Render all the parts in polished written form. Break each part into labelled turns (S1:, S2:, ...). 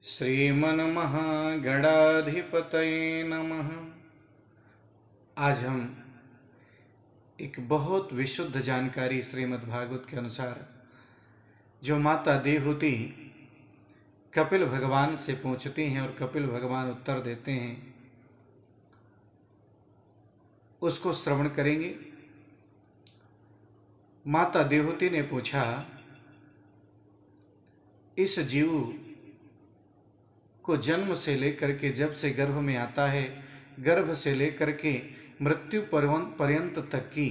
S1: श्रीमन्महागणाधिपतये नमः। आज हम एक बहुत विशुद्ध जानकारी श्रीमद् भागवत के अनुसार जो माता देवहूति कपिल भगवान से पूछती हैं और कपिल भगवान उत्तर देते हैं, उसको श्रवण करेंगे। माता देवहूति ने पूछा, इस जीव को जन्म से लेकर के जब से गर्भ में आता है, गर्भ से लेकर के मृत्यु पर्यंत तक की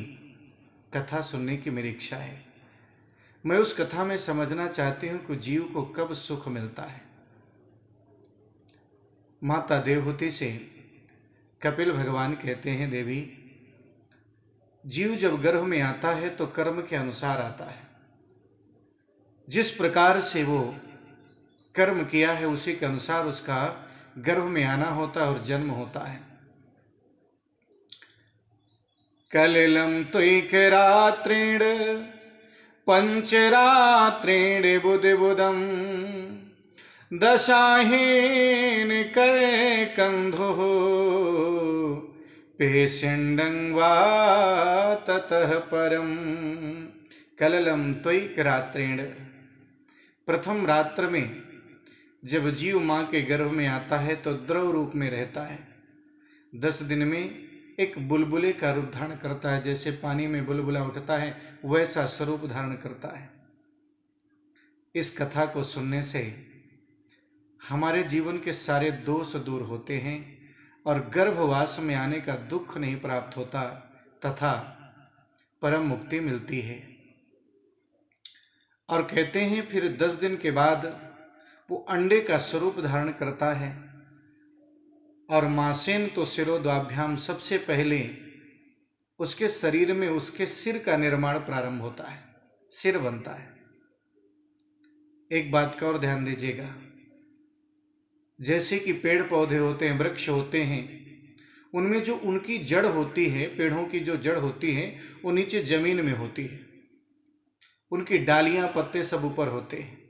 S1: कथा सुनने की मेरी इच्छा है। मैं उस कथा में समझना चाहती हूं कि जीव को कब सुख मिलता है। माता देवहूति से कपिल भगवान कहते हैं, देवी, जीव जब गर्भ में आता है तो कर्म के अनुसार आता है। जिस प्रकार से वो कर्म किया है उसी के अनुसार उसका गर्भ में आना होता है और जन्म होता है। कलिलं त्वैकरात्रेण पंचरात्रेण बुधबुधं दशाहेन करे कंधो पेशिंडं वा ततः परम। कलिलं त्वैकरात्रेण, प्रथम रात्र में जब जीव माँ के गर्भ में आता है तो द्रव रूप में रहता है। 10 दिन में एक बुलबुले का रूप धारण करता है। जैसे पानी में बुलबुला उठता है वैसा स्वरूप धारण करता है। इस कथा को सुनने से हमारे जीवन के सारे दोष दूर होते हैं और गर्भवास में आने का दुख नहीं प्राप्त होता तथा परम मुक्ति मिलती है। और कहते हैं फिर 10 दिन के बाद वो अंडे का स्वरूप धारण करता है और मासेन तो शिरोद्वाभ्याम, सबसे पहले उसके शरीर में उसके सिर का निर्माण प्रारंभ होता है, सिर बनता है। एक बात का और ध्यान दीजिएगा, जैसे कि पेड़ पौधे होते हैं, वृक्ष होते हैं, उनमें जो उनकी जड़ होती है, पेड़ों की जो जड़ होती है वो नीचे जमीन में होती है, उनकी डालियां पत्ते सब ऊपर होते हैं।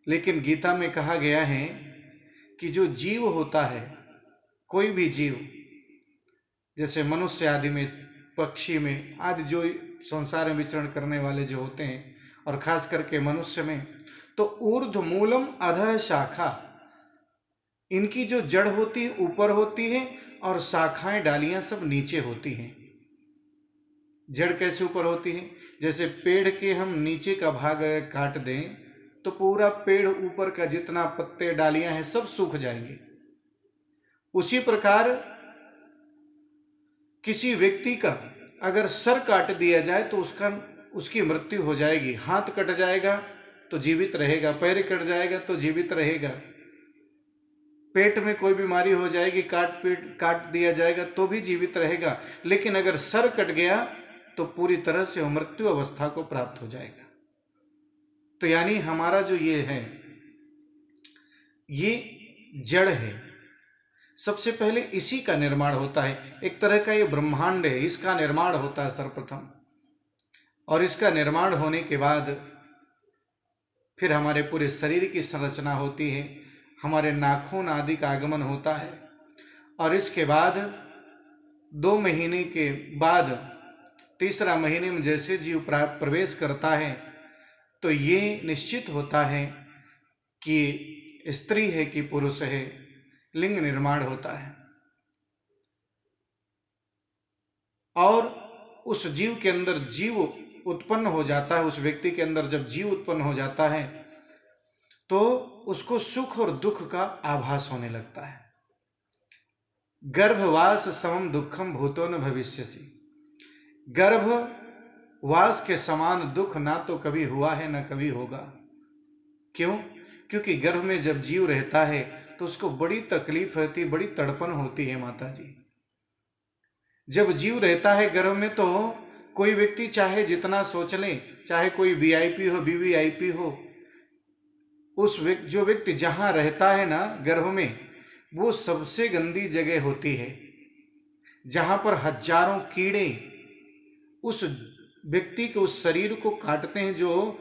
S1: लेकिन गीता में कहा गया है कि जो जीव होता है, कोई भी जीव, जैसे मनुष्य आदि में, पक्षी में आदि, जो संसार में विचरण करने वाले जो होते हैं, और खास करके मनुष्य में, तो ऊर्ध्व मूलम अधः शाखा, इनकी जो जड़ होती है ऊपर होती है और शाखाएं, डालियां सब नीचे होती हैं। जड़ कैसे ऊपर होती है? जैसे पेड़ के हम नीचे का भाग काट दें तो पूरा पेड़ ऊपर का जितना पत्ते डालियां हैं सब सूख जाएंगे। उसी प्रकार किसी व्यक्ति का अगर सर काट दिया जाए तो उसकी मृत्यु हो जाएगी। हाथ कट जाएगा तो जीवित रहेगा, पैर कट जाएगा तो जीवित रहेगा, पेट में कोई बीमारी हो जाएगी, काट दिया जाएगा तो भी जीवित रहेगा। लेकिन अगर सर कट गया तो पूरी तरह से मृत्यु अवस्था को प्राप्त हो जाएगा। तो यानी हमारा जो ये है, ये जड़ है। सबसे पहले इसी का निर्माण होता है। एक तरह का ये ब्रह्मांड है, इसका निर्माण होता है सर्वप्रथम, और इसका निर्माण होने के बाद फिर हमारे पूरे शरीर की संरचना होती है, हमारे नाखून आदि का आगमन होता है, और इसके बाद 2 महीने के बाद तीसरा महीने में जैसे जीव प्रवेश करता है तो ये निश्चित होता है कि स्त्री है कि पुरुष है, लिंग निर्माण होता है। और उस जीव के अंदर जीव उत्पन्न हो जाता है। उस व्यक्ति के अंदर जब जीव उत्पन्न हो जाता है तो उसको सुख और दुख का आभास होने लगता है। गर्भवास समम दुखम भूतो न भविष्यसि, गर्भवास के समान दुख ना तो कभी हुआ है ना कभी होगा। क्यों? क्योंकि गर्भ में जब जीव रहता है तो उसको बड़ी तकलीफ रहती, बड़ी तड़पन होती है। माता जी, जब जीव रहता है गर्भ में तो कोई व्यक्ति चाहे जितना सोच ले, चाहे कोई वीआईपी हो, वीवीआईपी हो, जो व्यक्ति जहां रहता है ना गर्भ में, वो सबसे गंदी जगह होती है, जहां पर हजारों कीड़े उस व्यक्ति के उस शरीर को काटते हैं। जो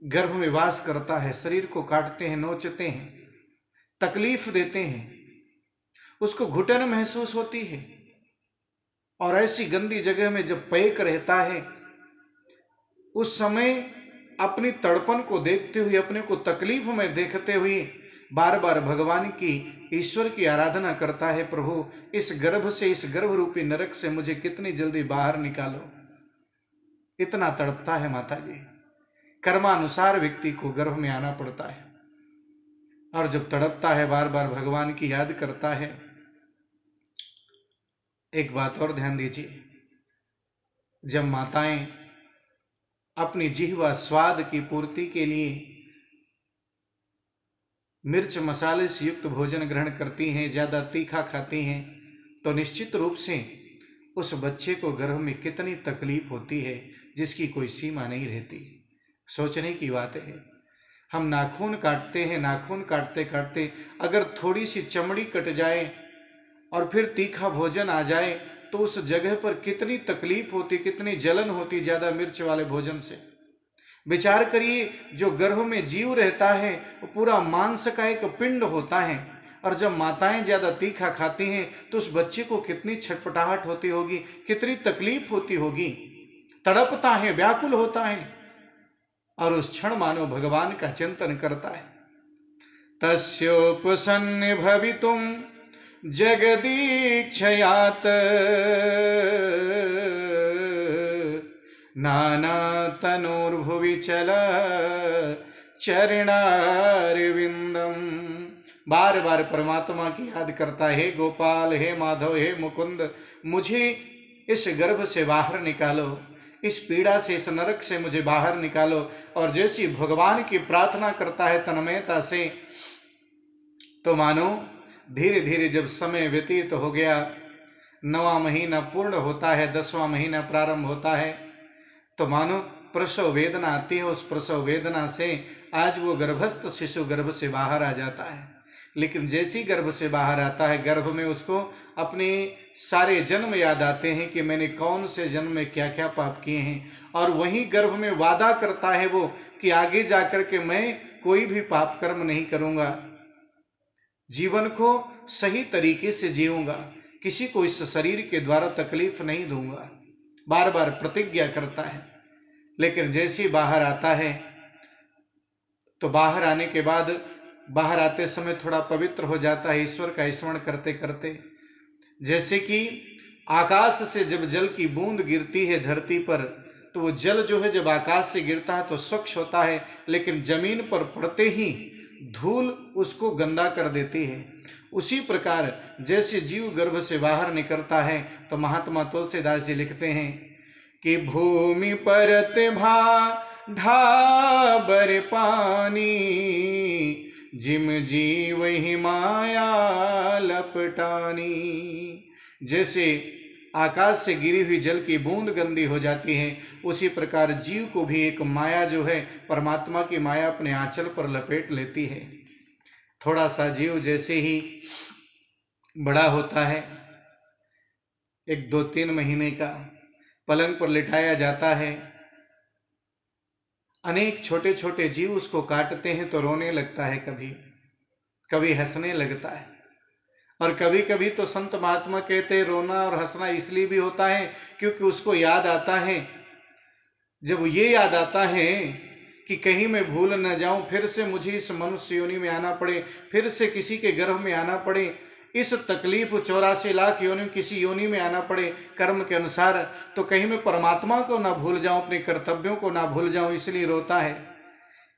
S1: गर्भ में वास करता है, शरीर को काटते हैं, नोचते हैं, तकलीफ देते हैं, उसको घुटन महसूस होती है। और ऐसी गंदी जगह में जब पैक रहता है, उस समय अपनी तड़पन को देखते हुए, अपने को तकलीफ में देखते हुए बार बार भगवान की, ईश्वर की आराधना करता है, प्रभु इस गर्भ से, इस गर्भ रूपी नरक से मुझे कितनी जल्दी बाहर निकालो। इतना तड़पता है माता जी। कर्मानुसार व्यक्ति को गर्भ में आना पड़ता है, और जब तड़पता है, बार बार भगवान की याद करता है। एक बात और ध्यान दीजिए, जब माताएं अपनी जिह्वा स्वाद की पूर्ति के लिए मिर्च मसाले से युक्त भोजन ग्रहण करती हैं, ज्यादा तीखा खाती हैं, तो निश्चित रूप से उस बच्चे को गर्भ में कितनी तकलीफ होती है जिसकी कोई सीमा नहीं रहती। सोचने की बात है, हम नाखून काटते हैं, नाखून काटते काटते अगर थोड़ी सी चमड़ी कट जाए और फिर तीखा भोजन आ जाए तो उस जगह पर कितनी तकलीफ होती, कितनी जलन होती ज्यादा मिर्च वाले भोजन से। विचार करिए, जो गर्भ में जीव रहता है वो पूरा मांस का एक पिंड होता है, और जब माताएं ज्यादा तीखा खाती हैं तो उस बच्चे को कितनी छटपटाहट होती होगी, कितनी तकलीफ होती होगी, तड़पता है, व्याकुल होता है, और उस क्षण मानो भगवान का चिंतन करता है। तस्योपसन्न भवितुम जगदीक्षयात नाना तनोर्भुवि चल चरणारविंदम। बार बार परमात्मा की याद करता है, गोपाल, हे माधव, हे मुकुंद, मुझे इस गर्भ से बाहर निकालो, इस पीड़ा से, इस नरक से मुझे बाहर निकालो। और जैसी भगवान की प्रार्थना करता है तन्मयता से, तो मानो धीरे धीरे जब समय व्यतीत हो गया, 9वां महीना पूर्ण होता है, 10वां महीना प्रारंभ होता है, तो मानो प्रसव वेदना आती है। उस प्रसव वेदना से आज वो गर्भस्थ शिशु गर्भ से बाहर आ जाता है। लेकिन जैसी गर्भ से बाहर आता है, गर्भ में उसको अपने सारे जन्म याद आते हैं कि मैंने कौन से जन्म में क्या क्या पाप किए हैं, और वहीं गर्भ में वादा करता है वो कि आगे जाकर के मैं कोई भी पाप कर्म नहीं करूंगा, जीवन को सही तरीके से जीऊंगा, किसी को इस शरीर के द्वारा तकलीफ नहीं दूंगा, बार बार प्रतिज्ञा करता है। लेकिन जैसे ही बाहर आता है, तो बाहर आने के बाद, बाहर आते समय थोड़ा पवित्र हो जाता है ईश्वर का स्मरण करते करते। जैसे कि आकाश से जब जल की बूंद गिरती है धरती पर, तो वो जल जो है जब आकाश से गिरता है तो स्वच्छ होता है, लेकिन जमीन पर पड़ते ही धूल उसको गंदा कर देती है। उसी प्रकार जैसे जीव गर्भ से बाहर निकलता है, तो महात्मा तुलसीदास जी लिखते हैं कि भूमि परत भा ढाबर पानी, जिम जीव ही माया लपटानी। जैसे आकाश से गिरी हुई जल की बूंद गंदी हो जाती है, उसी प्रकार जीव को भी एक माया जो है, परमात्मा की माया अपने आंचल पर लपेट लेती है। थोड़ा सा जीव जैसे ही बड़ा होता है, 1-2-3 महीने का, पलंग पर लिटाया जाता है, अनेक छोटे छोटे जीव उसको काटते हैं तो रोने लगता है, कभी कभी हंसने लगता है। और कभी कभी तो संत महात्मा कहते हैं रोना और हंसना इसलिए भी होता है क्योंकि उसको याद आता है, जब ये याद आता है कि कहीं मैं भूल न जाऊं, फिर से मुझे इस मनुष्य योनि में आना पड़े, फिर से किसी के गर्भ में आना पड़े, इस तकलीफ 84 लाख योनि किसी योनि में आना पड़े कर्म के अनुसार, तो कहीं मैं परमात्मा को ना भूल जाऊं, अपने कर्तव्यों को ना भूल जाऊं, इसलिए रोता है।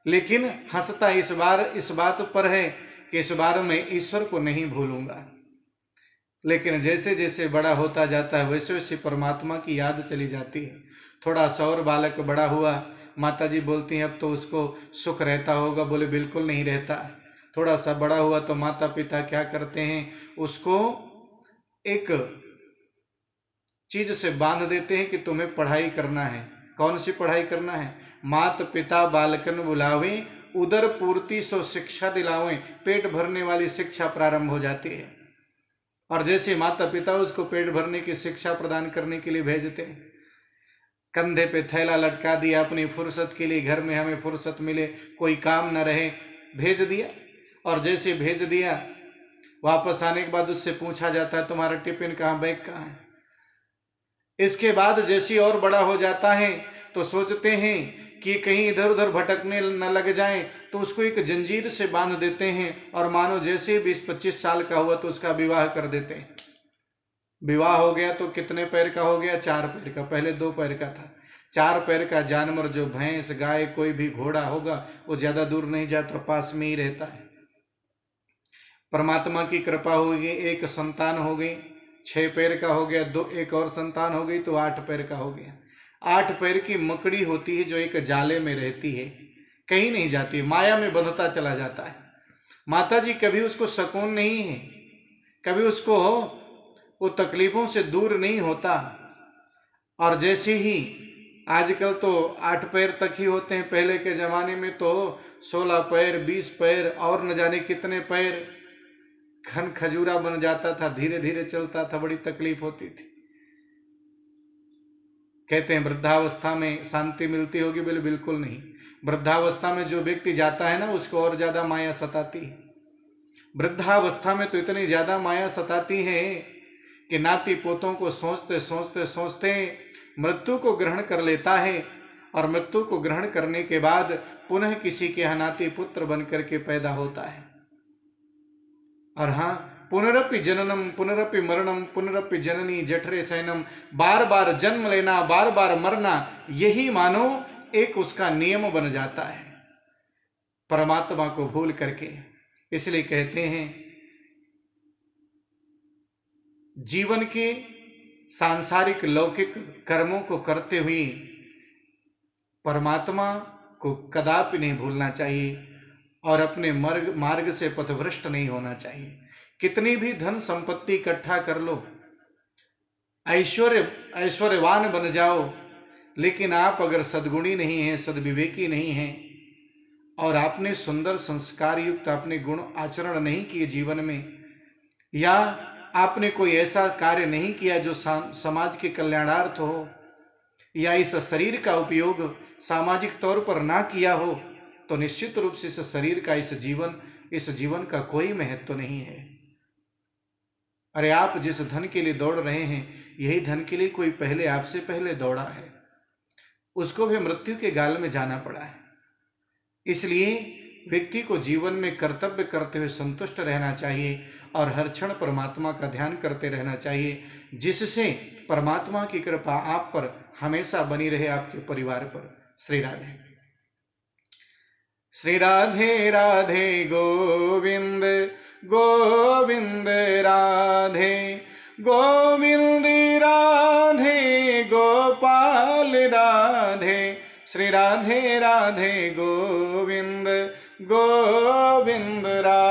S1: लेकिन हंसता इस बार इस बात पर है कि इस बार मैं ईश्वर को नहीं भूलूंगा। लेकिन जैसे जैसे बड़ा होता जाता है, वैसे वैसे परमात्मा की याद चली जाती है। थोड़ा सा और बालक बड़ा हुआ, माता जी बोलती हैं अब तो उसको सुख रहता होगा, बोले बिल्कुल नहीं रहता। थोड़ा सा बड़ा हुआ तो माता पिता क्या करते हैं, उसको एक चीज से बांध देते हैं कि तुम्हें पढ़ाई करना है। कौन सी पढ़ाई करना है? मात पिता बालकन बुलावे, उदर पूर्ति सो शिक्षा दिलावें। पेट भरने वाली शिक्षा प्रारंभ हो जाती है। और जैसे माता पिता उसको पेट भरने की शिक्षा प्रदान करने के लिए भेजते हैं, कंधे पे थैला लटका दिया अपनी फुर्सत के लिए, घर में हमें फुर्सत मिले, कोई काम न रहे, भेज दिया। और जैसे भेज दिया, वापस आने के बाद उससे पूछा जाता है तुम्हारा टिफिन कहाँ, बैग कहाँ है। इसके बाद जैसे और बड़ा हो जाता है तो सोचते हैं कि कहीं इधर उधर भटकने न लग जाए, तो उसको एक जंजीर से बांध देते हैं और मानो जैसे 20-25 साल का हुआ तो उसका विवाह कर देते हैं। विवाह हो गया तो कितने पैर का हो गया, 4 पैर का, पहले 2 पैर का था। 4 पैर का जानवर जो भैंस गाय कोई भी घोड़ा होगा वो ज्यादा दूर नहीं जाता, पास में ही रहता है। परमात्मा की कृपा हो गई, एक संतान हो गई, 6 पैर का हो गया, दो एक और संतान हो गई तो 8 पैर का हो गया। 8 पैर की मकड़ी होती है जो एक जाले में रहती है, कहीं नहीं जाती, माया में बंधता चला जाता है। माता जी कभी उसको सुकून नहीं है, कभी उसको वो तकलीफों से दूर नहीं होता। और जैसे ही आजकल तो 8 पैर तक ही होते हैं, पहले के जमाने में तो 16 पैर 20 पैर और न जाने कितने पैर, घन खजूरा बन जाता था, धीरे धीरे चलता था, बड़ी तकलीफ होती थी। कहते हैं वृद्धावस्था में शांति मिलती होगी, बोले बिल्कुल नहीं। वृद्धावस्था में जो व्यक्ति जाता है ना उसको और ज्यादा माया सताती है। वृद्धावस्था में तो इतनी ज्यादा माया सताती है कि नाती पोतों को सोचते सोचते सोचते मृत्यु को ग्रहण कर लेता है, और मृत्यु को ग्रहण करने के बाद पुनः किसी के यहाँ नाती पुत्र बन करके पैदा होता है। और हाँ, पुनरपि जननम पुनरपि मरणम पुनरपि जननी जठरे शयनम, बार बार जन्म लेना बार बार मरना, यही मानो एक उसका नियम बन जाता है परमात्मा को भूल करके। इसलिए कहते हैं जीवन के सांसारिक लौकिक कर्मों को करते हुए परमात्मा को कदापि नहीं भूलना चाहिए और अपने मार्ग से पथभ्रष्ट नहीं होना चाहिए। कितनी भी धन संपत्ति इकट्ठा कर लो, ऐश्वर्यवान बन जाओ, लेकिन आप अगर सद्गुणी नहीं हैं, सद्विवेकी नहीं हैं, और आपने सुंदर संस्कार युक्त अपने गुण आचरण नहीं किए जीवन में, या आपने कोई ऐसा कार्य नहीं किया जो समाज के कल्याणार्थ हो, या इस शरीर का उपयोग सामाजिक तौर पर ना किया हो, तो निश्चित रूप से इस शरीर का इस जीवन का कोई महत्व नहीं है। अरे आप जिस धन के लिए दौड़ रहे हैं, यही धन के लिए कोई पहले आपसे पहले दौड़ा है, उसको भी मृत्यु के गाल में जाना पड़ा है। इसलिए व्यक्ति को जीवन में कर्तव्य करते हुए संतुष्ट रहना चाहिए और हर क्षण परमात्मा का ध्यान करते रहना चाहिए, जिससे परमात्मा की कृपा आप पर हमेशा बनी रहे, आपके परिवार पर। श्री राधे। श्री राधे राधे गोविंद गोविंद राधे गोविंद राधे गोपाल राधे, श्री राधे राधे गोविंद गोविंद राधे।